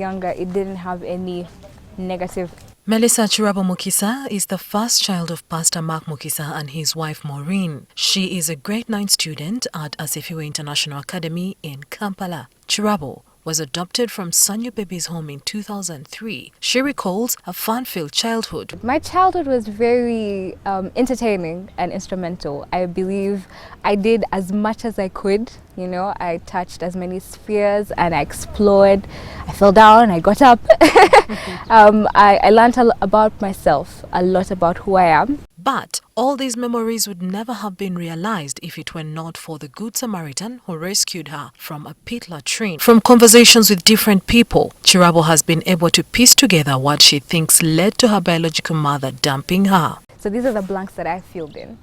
younger, it didn't have any negative. Melissa Kirabo Mukisa is the first child of Pastor Mark Mukisa and his wife Maureen. She is a grade 9 student at Asifewe International Academy in Kampala. Kirabo was adopted from Sanyu Babies' home in 2003. She recalls a fun-filled childhood. My childhood was very entertaining and instrumental. I believe I did as much as I could. You know, I touched as many spheres and I explored. I fell down, I got up. I learned about myself, a lot about who I am. But all these memories would never have been realized if it were not for the Good Samaritan who rescued her from a pit latrine. From conversations with different people, Kirabo has been able to piece together what she thinks led to her biological mother dumping her. So these are the blanks that I filled in.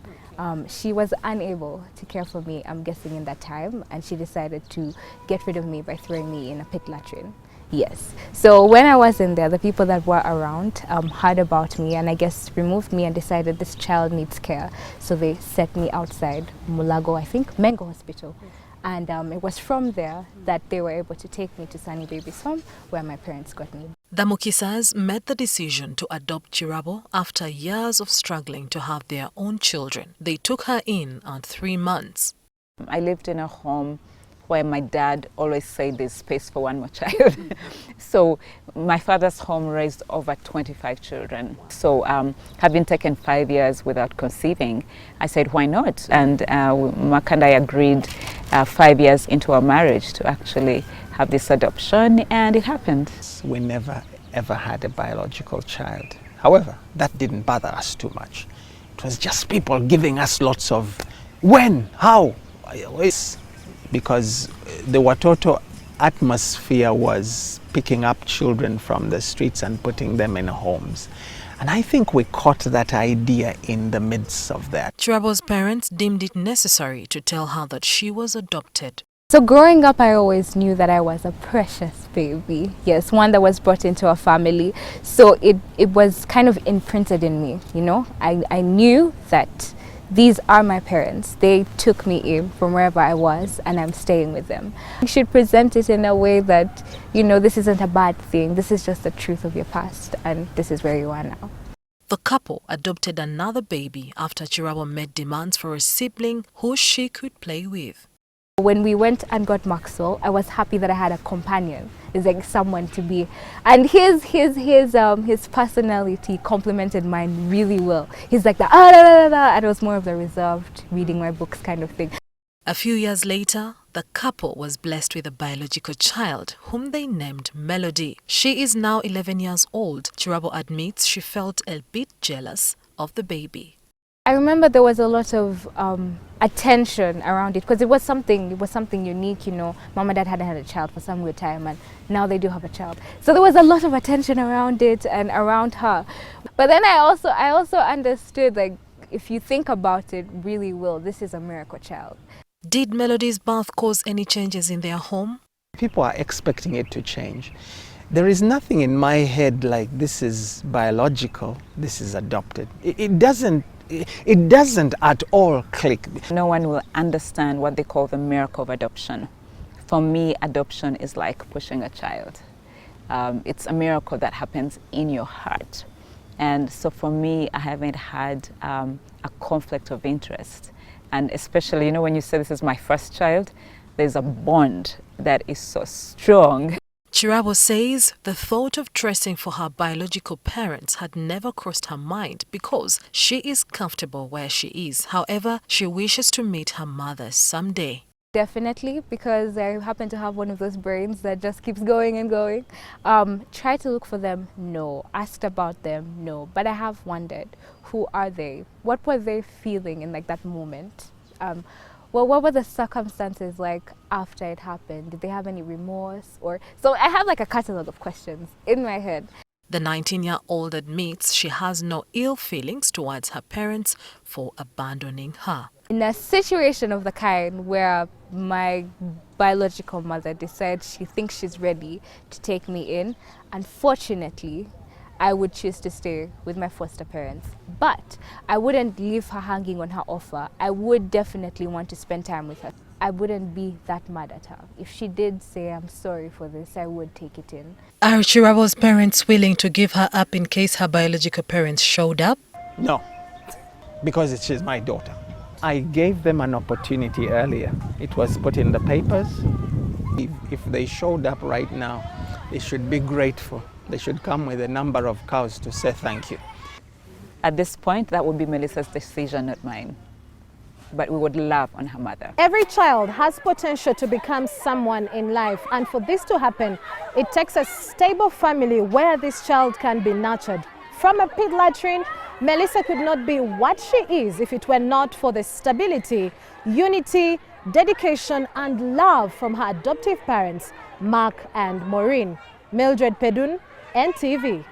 She was unable to care for me, I'm guessing, in that time, and she decided to get rid of me by throwing me in a pit latrine. Yes. So when I was in there, the people that were around heard about me and I guess removed me and decided this child needs care. So they set me outside Mulago, I think, Mengo Hospital. And it was from there that they were able to take me to Sanyu Babies' home where my parents got me. The Mukisas made the decision to adopt Kirabo after years of struggling to have their own children. They took her in at 3 months. I lived in a home where my dad always said there's space for one more child. So my father's home raised over 25 children. So having taken 5 years without conceiving, I said, why not? And Mark and I agreed 5 years into our marriage to actually have this adoption, and it happened. We never ever had a biological child. However, that didn't bother us too much. It was just people giving us lots of when, how, because the Watoto atmosphere was picking up children from the streets and putting them in homes. And I think we caught that idea in the midst of that. Kirabo's parents deemed it necessary to tell her that she was adopted. So growing up, I always knew that I was a precious baby. Yes, one that was brought into a family. So it was kind of imprinted in me, you know. I knew that these are my parents. They took me in from wherever I was and I'm staying with them. You should present it in a way that, you know, this isn't a bad thing. This is just the truth of your past and this is where you are now. The couple adopted another baby after Kirabo made demands for a sibling who she could play with. When we went and got Maxwell, I was happy that I had a companion. It's like someone to be, and his personality complemented mine really well. He's like the and it was more of the reserved, reading my books kind of thing. A few years later, the couple was blessed with a biological child whom they named Melody. She is now 11 years old. Kirabo admits she felt a bit jealous of the baby. I remember there was a lot of attention around it because it was something unique, you know. Mom and Dad hadn't had a child for some weird time and now they do have a child. So there was a lot of attention around it and around her. But then I also understood, like, if you think about it really well, this is a miracle child. Did Melody's birth cause any changes in their home? People are expecting it to change. There is nothing in my head like this is biological, this is adopted. It doesn't at all click. No one will understand what they call the miracle of adoption. For me, adoption is like pushing a child. It's a miracle that happens in your heart. And so for me, I haven't had a conflict of interest. And especially, you know, when you say this is my first child, there's a bond that is so strong. Kirabo says the thought of tracing for her biological parents had never crossed her mind because she is comfortable where she is. However, she wishes to meet her mother someday. Definitely, because I happen to have one of those brains that just keeps going and going. Try to look for them? No. Asked about them? No. But I have wondered, who are they? What were they feeling in like that moment? Well, what were the circumstances like after it happened? Did they have any remorse? So I have like a catalog of questions in my head. The 19-year-old admits she has no ill feelings towards her parents for abandoning her. In a situation of the kind where my biological mother decides she thinks she's ready to take me in, unfortunately, I would choose to stay with my foster parents. But I wouldn't leave her hanging on her offer. I would definitely want to spend time with her. I wouldn't be that mad at her. If she did say, I'm sorry for this, I would take it in. Are Chirabo's parents willing to give her up in case her biological parents showed up? No, because she's my daughter. I gave them an opportunity earlier. It was put in the papers. If they showed up right now, they should be grateful. They should come with a number of cows to say thank you. At this point, that would be Melissa's decision, not mine. But we would love on her mother. Every child has potential to become someone in life, and for this to happen, it takes a stable family where this child can be nurtured. From a pit latrine, Melissa could not be what she is if it were not for the stability, unity, dedication, and love from her adoptive parents, Mark and Maureen. Mildred Pedun, NTV.